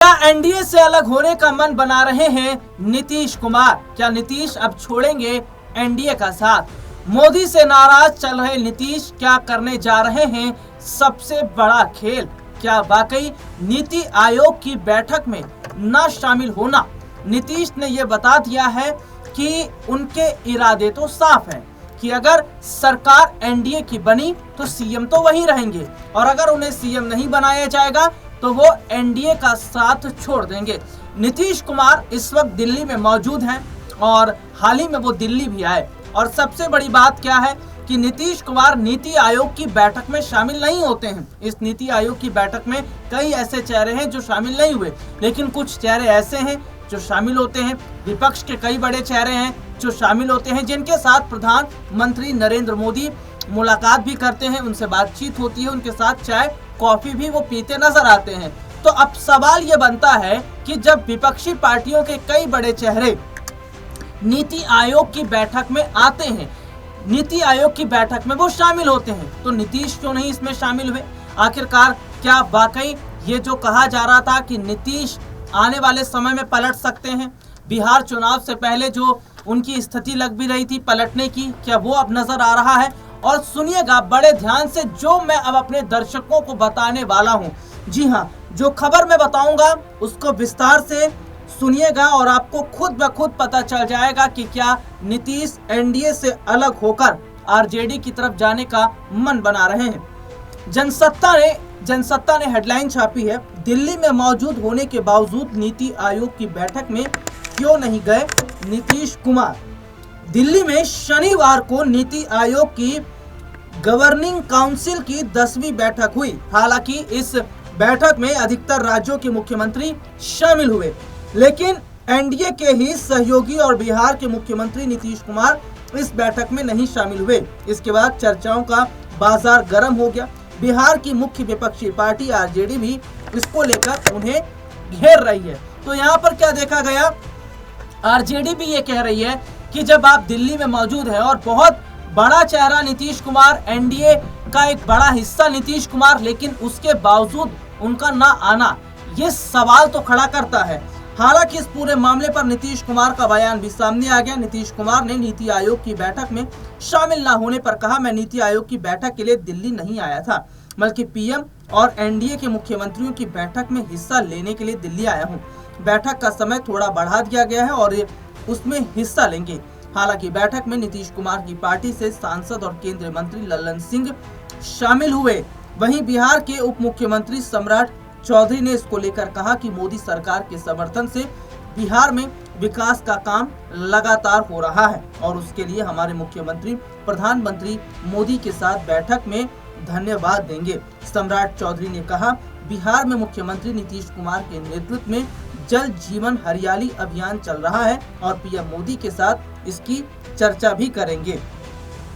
क्या एनडीए से अलग होने का मन बना रहे हैं नीतीश कुमार? क्या नीतीश अब छोड़ेंगे एनडीए का साथ? मोदी से नाराज चल रहे नीतीश क्या करने जा रहे हैं सबसे बड़ा खेल? क्या वाकई नीति आयोग की बैठक में न शामिल होना? नीतीश ने यह बता दिया है कि उनके इरादे तो साफ हैं कि अगर सरकार एनडीए की बनी तो सीएम तो वही रहेंगे, और अगर उन्हें सीएम नहीं बनाया जाएगा तो वो एनडीए का साथ छोड़ देंगे। नीतीश कुमार इस वक्त दिल्ली में मौजूद हैं और हाल ही में वो दिल्ली भी आए, और सबसे बड़ी बात क्या है कि नीतीश कुमार नीति आयोग की बैठक में शामिल नहीं होते हैं। इस नीति आयोग की बैठक में कई ऐसे चेहरे हैं जो शामिल नहीं हुए, लेकिन कुछ चेहरे ऐसे हैं जो शामिल होते हैं। विपक्ष के कई बड़े चेहरे हैं जो शामिल होते हैं, जिनके साथ प्रधानमंत्री नरेंद्र मोदी मुलाकात भी करते हैं, उनसे बातचीत होती है, उनके साथ चाय कॉफी भी वो पीते नजर आते हैं। तो अब सवाल ये बनता है कि जब विपक्षी पार्टियों के कई बड़े चेहरे नीति आयोग की बैठक में आते हैं, नीति आयोग की बैठक में वो शामिल होते हैं, तो नीतीश क्यों नहीं इसमें शामिल हुए? आखिरकार क्या वाकई ये जो कहा जा रहा था कि नीतीश आने वाले समय में पलट सकते हैं, बिहार चुनाव से पहले जो उनकी स्थिति लग भी रही थी पलटने की, क्या वो अब नजर आ रहा है? और सुनिएगा बड़े ध्यान से जो मैं अब अपने दर्शकों को बताने वाला हूं। जी हां, जो खबर मैं बताऊंगा उसको विस्तार से सुनिएगा और आपको खुद ब खुद पता चल जाएगा कि क्या नीतीश एनडीए से अलग होकर आरजेडी की तरफ जाने का मन बना रहे हैं। जनसत्ता ने हेडलाइन छापी है, दिल्ली में मौजूद होने के बावजूद नीति आयोग की बैठक में क्यों नहीं गए नीतीश कुमार? दिल्ली में शनिवार को नीति आयोग की गवर्निंग काउंसिल की 10वीं बैठक हुई। हालांकि इस बैठक में अधिकतर राज्यों के मुख्यमंत्री शामिल हुए, लेकिन एनडीए के ही सहयोगी और बिहार के मुख्यमंत्री नीतीश कुमार इस बैठक में नहीं शामिल हुए। इसके बाद चर्चाओं का बाजार गर्म हो गया। बिहार की मुख्य विपक्षी पार्टी आरजेडी भी इसको लेकर उन्हें घेर रही है। तो यहाँ पर क्या देखा गया, आरजेडी भी ये कह रही है कि जब आप दिल्ली में मौजूद हैं और बहुत बड़ा चेहरा नीतीश कुमार, एनडीए का एक बड़ा हिस्सा नीतीश कुमार, लेकिन उसके बावजूद उनका ना आना ये सवाल तो खड़ा करता है। हालांकि इस पूरे मामले पर नीतीश कुमार का बयान भी सामने आ गया। नीतीश कुमार ने नीति आयोग की बैठक में शामिल ना होने पर कहा, मैं नीति आयोग की बैठक के लिए दिल्ली नहीं आया था, बल्कि पीएम और एनडीए के मुख्यमंत्रियों की बैठक में हिस्सा लेने के लिए दिल्ली आया हूँ। बैठक का समय थोड़ा बढ़ा दिया गया है और उसमें हिस्सा लेंगे। हालांकि बैठक में नीतीश कुमार की पार्टी से सांसद और केंद्रीय मंत्री लल्लन सिंह शामिल हुए। वहीं बिहार के उप मुख्यमंत्री सम्राट चौधरी ने इसको लेकर कहा कि मोदी सरकार के समर्थन से बिहार में विकास का काम लगातार हो रहा है और उसके लिए हमारे मुख्यमंत्री प्रधानमंत्री मोदी के साथ बैठक में धन्यवाद देंगे। सम्राट चौधरी ने कहा, बिहार में मुख्यमंत्री नीतीश कुमार के नेतृत्व में जल जीवन हरियाली अभियान चल रहा है और पीएम मोदी के साथ इसकी चर्चा भी करेंगे।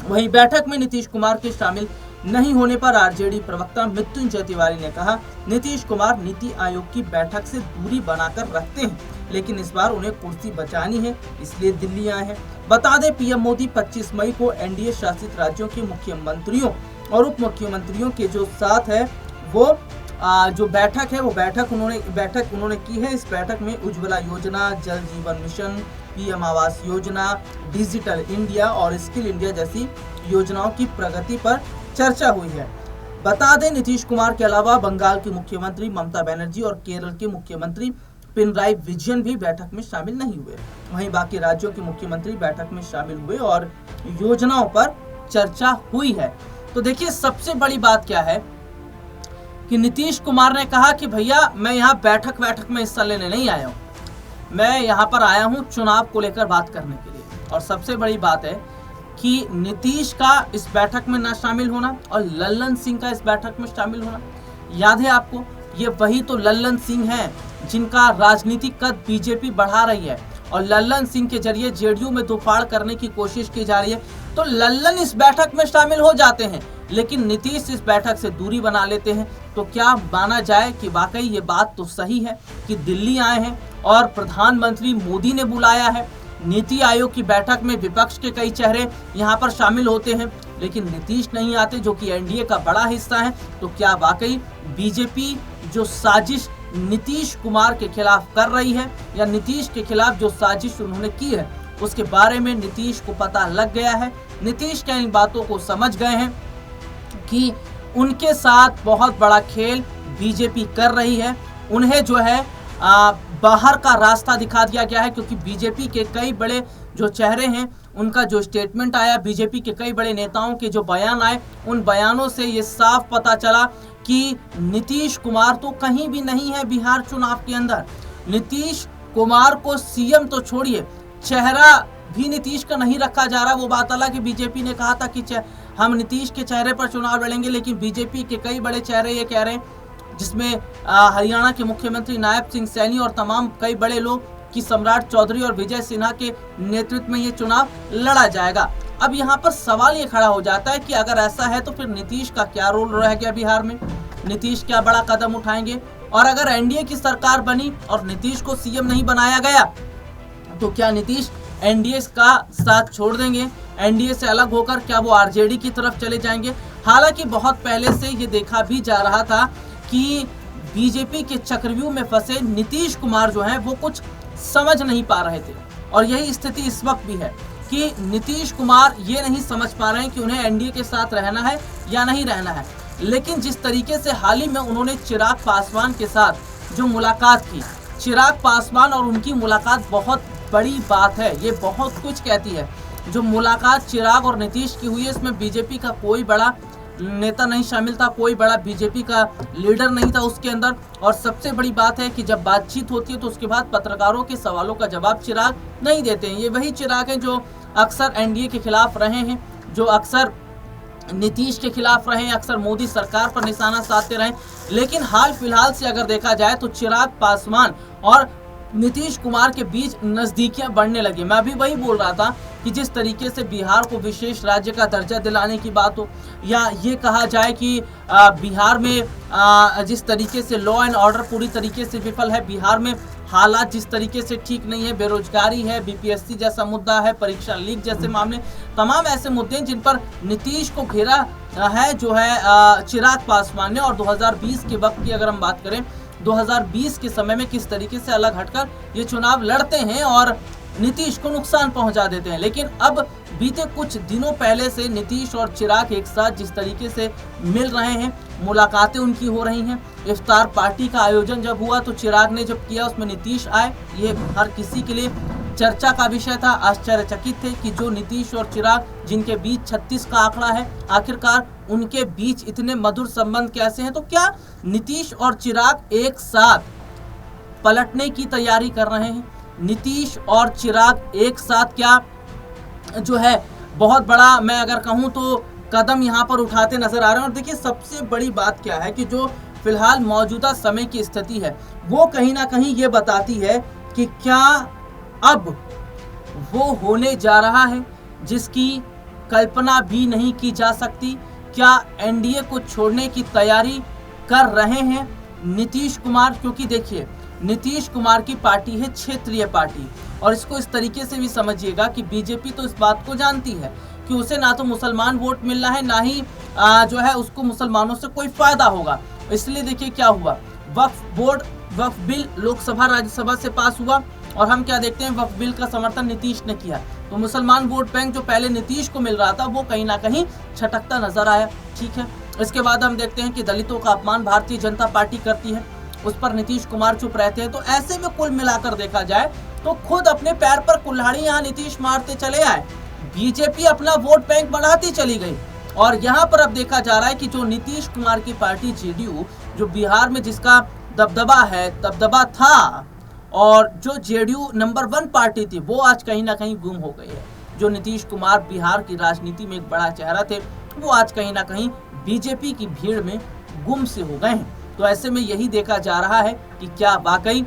वहीं बैठक में नीतीश कुमार के शामिल नहीं होने पर आरजेडी प्रवक्ता मृत्युंजय तिवारी ने कहा, नीतीश कुमार नीति आयोग की बैठक से दूरी बनाकर रखते हैं, लेकिन इस बार उन्हें कुर्सी बचानी है, इसलिए दिल्ली आए हैं। बता दें, पीएम मोदी 25 मई को एनडीए शासित राज्यों के मुख्यमंत्रियों और उप मुख्यमंत्रियों के जो साथ है वो जो बैठक है वो बैठक उन्होंने की है। इस बैठक में उज्ज्वला योजना, जल जीवन mission, PM Awas Yojana, digital India और स्किल इंडिया जैसी योजनाओं की प्रगति पर चर्चा हुई है। बता दें, नीतीश कुमार के अलावा बंगाल की मुख्यमंत्री ममता बनर्जी और केरल के मुख्यमंत्री पिनराई विजयन भी बैठक में शामिल नहीं हुए। वहीं बाकी राज्यों के मुख्यमंत्री बैठक में शामिल हुए और योजनाओं पर चर्चा हुई है। तो देखिए, सबसे बड़ी बात क्या है कि नीतीश कुमार ने कहा कि भैया मैं यहाँ बैठक में हिस्सा लेने नहीं आया हूँ, मैं यहाँ पर आया हूँ चुनाव को लेकर बात करने के लिए। और सबसे बड़ी बात है कि नीतीश का इस बैठक में ना शामिल होना और लल्लन सिंह का इस बैठक में शामिल होना, याद है आपको, ये वही तो लल्लन सिंह हैं जिनका राजनीतिक कद बीजेपी बढ़ा रही है और लल्लन सिंह के जरिए जेडीयू में दोफाड़ करने की कोशिश की जा रही है। तो लल्लन इस बैठक में शामिल हो जाते हैं, लेकिन नीतीश इस बैठक से दूरी बना लेते हैं। तो क्या माना जाए कि वाकई ये बात तो सही है कि दिल्ली आए हैं और प्रधानमंत्री मोदी ने बुलाया है। नीति आयोग की बैठक में विपक्ष के कई चेहरे यहाँ पर शामिल होते हैं, लेकिन नीतीश नहीं आते जो कि एनडीए का बड़ा हिस्सा है। तो क्या वाकई बीजेपी जो साजिश नीतीश कुमार के खिलाफ कर रही है या नीतीश के खिलाफ जो साजिश उन्होंने की है उसके बारे में नीतीश को पता लग गया है। नीतीश क्या इन बातों को समझ गए हैं कि उनके साथ बहुत बड़ा खेल बीजेपी कर रही है। उन्हें जो है बाहर का रास्ता दिखा दिया गया है, क्योंकि बीजेपी के कई बड़े जो चेहरे हैं उनका जो स्टेटमेंट आया, बीजेपी के कई बड़े नेताओं के जो बयान आए, उन बयानों से ये साफ पता चला कि नीतीश कुमार तो कहीं भी नहीं है बिहार चुनाव के अंदर। नीतीश कुमार को सीएम तो छोड़िए, चेहरा भी नीतीश का नहीं रखा जा रहा। वो बात अलग है, बीजेपी ने कहा था कि हम नीतीश के चेहरे पर चुनाव लड़ेंगे, लेकिन बीजेपी के कई बड़े चेहरे ये कह रहे हैं, जिसमें हरियाणा के मुख्यमंत्री नायब सिंह सैनी और तमाम कई बड़े लोग कि सम्राट चौधरी और विजय सिन्हा के नेतृत्व में ये चुनाव लड़ा जाएगा। अब यहाँ पर सवाल ये खड़ा हो जाता है कि अगर ऐसा है तो फिर नीतीश का क्या रोल रह गया बिहार में, नीतीश क्या बड़ा कदम उठाएंगे, और अगर एनडीए की सरकार बनी और नीतीश को सीएम नहीं बनाया गया तो क्या नीतीश एनडीए का साथ छोड़ देंगे, एनडीए से अलग होकर क्या वो आरजेडी की तरफ चले जाएंगे। हालांकि बहुत पहले से ये देखा भी जा रहा था कि बीजेपी के चक्रव्यूह में फंसे नीतीश कुमार जो हैं वो कुछ समझ नहीं पा रहे थे, और यही स्थिति इस वक्त भी है कि नीतीश कुमार ये नहीं समझ पा रहे हैं कि उन्हें एनडीए के साथ रहना है या नहीं रहना है। लेकिन जिस तरीके से हाल ही में उन्होंने चिराग पासवान के साथ जो मुलाकात की, चिराग पासवान और उनकी मुलाकात बहुत बड़ी बात है, ये बहुत कुछ कहती है। जो मुलाकात चिराग और नीतीश की हुई है इसमें बीजेपी का कोई बड़ा नेता नहीं शामिल था, कोई बड़ा बीजेपी का लीडर नहीं था उसके अंदर। और सबसे बड़ी बात है कि जब बातचीत होती है तो उसके बाद पत्रकारों के सवालों का जवाब चिराग नहीं देते हैं। ये वही चिराग हैं जो अक्सर एनडीए के खिलाफ रहे हैं, जो अक्सर नीतीश के खिलाफ रहे, अक्सर मोदी सरकार पर निशाना साधते रहे। लेकिन हाल फिलहाल से अगर देखा जाए तो चिराग पासवान और नीतीश कुमार के बीच नजदीकियां बढ़ने लगी। मैं अभी वही बोल रहा था कि जिस तरीके से बिहार को विशेष राज्य का दर्जा दिलाने की बात हो, या ये कहा जाए कि बिहार में जिस तरीके से लॉ एंड ऑर्डर पूरी तरीके से विफल है, बिहार में हालात जिस तरीके से ठीक नहीं है, बेरोजगारी है, बीपीएससी जैसा मुद्दा है, परीक्षा लीक जैसे मामले, तमाम ऐसे मुद्दे जिन पर नीतीश को घेरा है जो है चिराग पासवान ने। और 2020 के वक्त की अगर हम बात करें, 2020 के समय में किस तरीके से अलग हटकर ये चुनाव लड़ते हैं और नीतीश को नुकसान पहुंचा देते हैं। लेकिन अब बीते कुछ दिनों पहले से नीतीश और चिराग एक साथ जिस तरीके से मिल रहे हैं, मुलाकातें उनकी हो रही हैं। इफ्तार पार्टी का आयोजन जब हुआ तो चिराग ने जब किया उसमें नीतीश आए, ये हर किसी के लिए चर्चा का विषय था। आश्चर्यचकित थे कि जो नीतीश और चिराग जिनके बीच 36 का आंकड़ा है, आखिरकार उनके बीच इतने मधुर संबंध कैसे हैं। तो क्या नीतीश और चिराग एक साथ पलटने की तैयारी कर रहे हैं? नीतीश और चिराग एक साथ क्या जो है बहुत बड़ा, मैं अगर कहूं तो कदम यहां पर उठाते नजर आ रहे हैं? और देखिए सबसे बड़ी बात क्या है कि जो फिलहाल मौजूदा समय की स्थिति है वो कहीं ना कहीं ये बताती है कि क्या अब वो होने जा रहा है जिसकी कल्पना भी नहीं की जा सकती। क्या एनडीए को छोड़ने की तैयारी कर रहे हैं नीतीश कुमार? क्योंकि देखिए नीतीश कुमार की पार्टी है क्षेत्रीय पार्टी, और इसको इस तरीके से भी समझिएगा कि बीजेपी तो इस बात को जानती है कि उसे ना तो मुसलमान वोट मिलना है, ना ही जो है उसको मुसलमानों से कोई फायदा होगा। इसलिए देखिए क्या हुआ, वक्फ बिल लोकसभा राज्यसभा से पास हुआ, और हम क्या देखते हैं, वक्फ बिल का समर्थन नीतीश ने किया। तो मुसलमान वोट बैंक जो पहले नीतीश को मिल रहा था वो कहीं ना कहीं छटकता नजर आया। ठीक है, इसके बाद हम देखते हैं कि दलितों का अपमान भारतीय जनता पार्टी करती है, उस पर नीतीश कुमार चुप रहते हैं। तो ऐसे में कुल मिलाकर देखा जाए तो खुद अपने पैर पर कुल्हाड़ी यहाँ नीतीश मारते चले आए, बीजेपी अपना वोट बैंक बढ़ाती चली गई। और यहाँ पर अब देखा जा रहा है कि जो नीतीश कुमार की पार्टी जेडीयू, जो बिहार में जिसका दबदबा था, और जो जेडीयू नंबर 1 पार्टी थी, वो आज कहीं ना कहीं गुम हो गई है। जो नीतीश कुमार बिहार की राजनीति में एक बड़ा चेहरा थे, वो आज कहीं ना कहीं बीजेपी की भीड़ में गुम से हो गए हैं। तो ऐसे में यही देखा जा रहा है कि क्या वाकई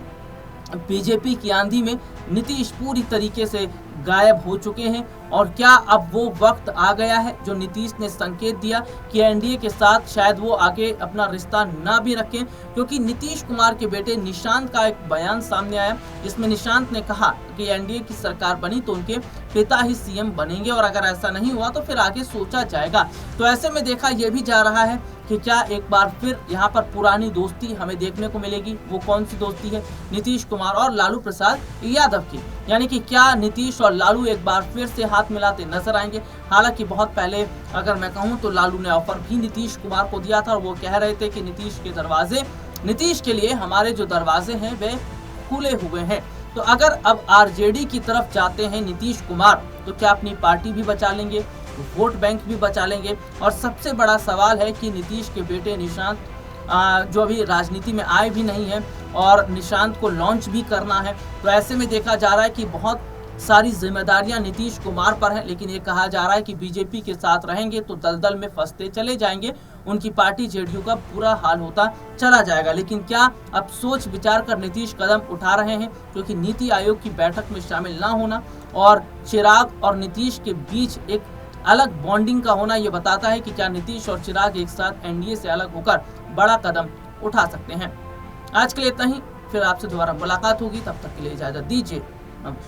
बीजेपी की आंधी में नीतीश पूरी तरीके से गायब हो चुके हैं, और क्या अब वो वक्त आ गया है जो नीतीश ने संकेत दिया कि एनडीए के साथ शायद वो आगे अपना रिश्ता ना भी रखें। क्योंकि नीतीश कुमार के बेटे निशांत का एक बयान सामने आया, जिसमें निशांत ने कहा कि एनडीए की सरकार बनी तो उनके पिता ही सीएम बनेंगे, और अगर ऐसा नहीं हुआ तो फिर आगे सोचा जाएगा। तो ऐसे में देखा यह भी जा रहा है कि क्या एक बार फिर यहाँ पर पुरानी दोस्ती हमें देखने को मिलेगी। वो कौन सी दोस्ती है? नीतीश कुमार और लालू प्रसाद यादव की। यानी कि क्या नीतीश और लालू एक बार फिर से हाथ मिलाते नजर आएंगे? हालांकि बहुत पहले अगर मैं कहूँ तो लालू ने ऑफर भी नीतीश कुमार को दिया था और वो कह रहे थे कि नीतीश के लिए हमारे जो दरवाजे हैं वे खुले हुए हैं। तो अगर अब आरजेडी की तरफ जाते हैं नीतीश कुमार तो क्या अपनी पार्टी भी बचा लेंगे, वोट बैंक भी बचा लेंगे? और सबसे बड़ा सवाल है कि नीतीश के बेटे निशांत जो अभी राजनीति में आए भी नहीं है और निशांत को लॉन्च भी करना है, तो ऐसे में देखा जा रहा है कि बहुत सारी जिम्मेदारियां नीतीश कुमार पर हैं। लेकिन ये कहा जा रहा है कि बीजेपी के साथ रहेंगे तो दलदल में फंसते चले जाएंगे, उनकी पार्टी जेडीयू का बुरा हाल होता चला जाएगा। लेकिन क्या अब सोच विचार कर नीतीश कदम उठा रहे हैं? क्योंकि नीति आयोग की बैठक में शामिल ना होना और चिराग और नीतीश के बीच एक अलग बॉन्डिंग का होना ये बताता है कि क्या नीतीश और चिराग एक साथ एनडीए से अलग होकर बड़ा कदम उठा सकते हैं। आज के लिए इतना ही, फिर आपसे दोबारा मुलाकात होगी, तब तक के लिए इजाजत दीजिए।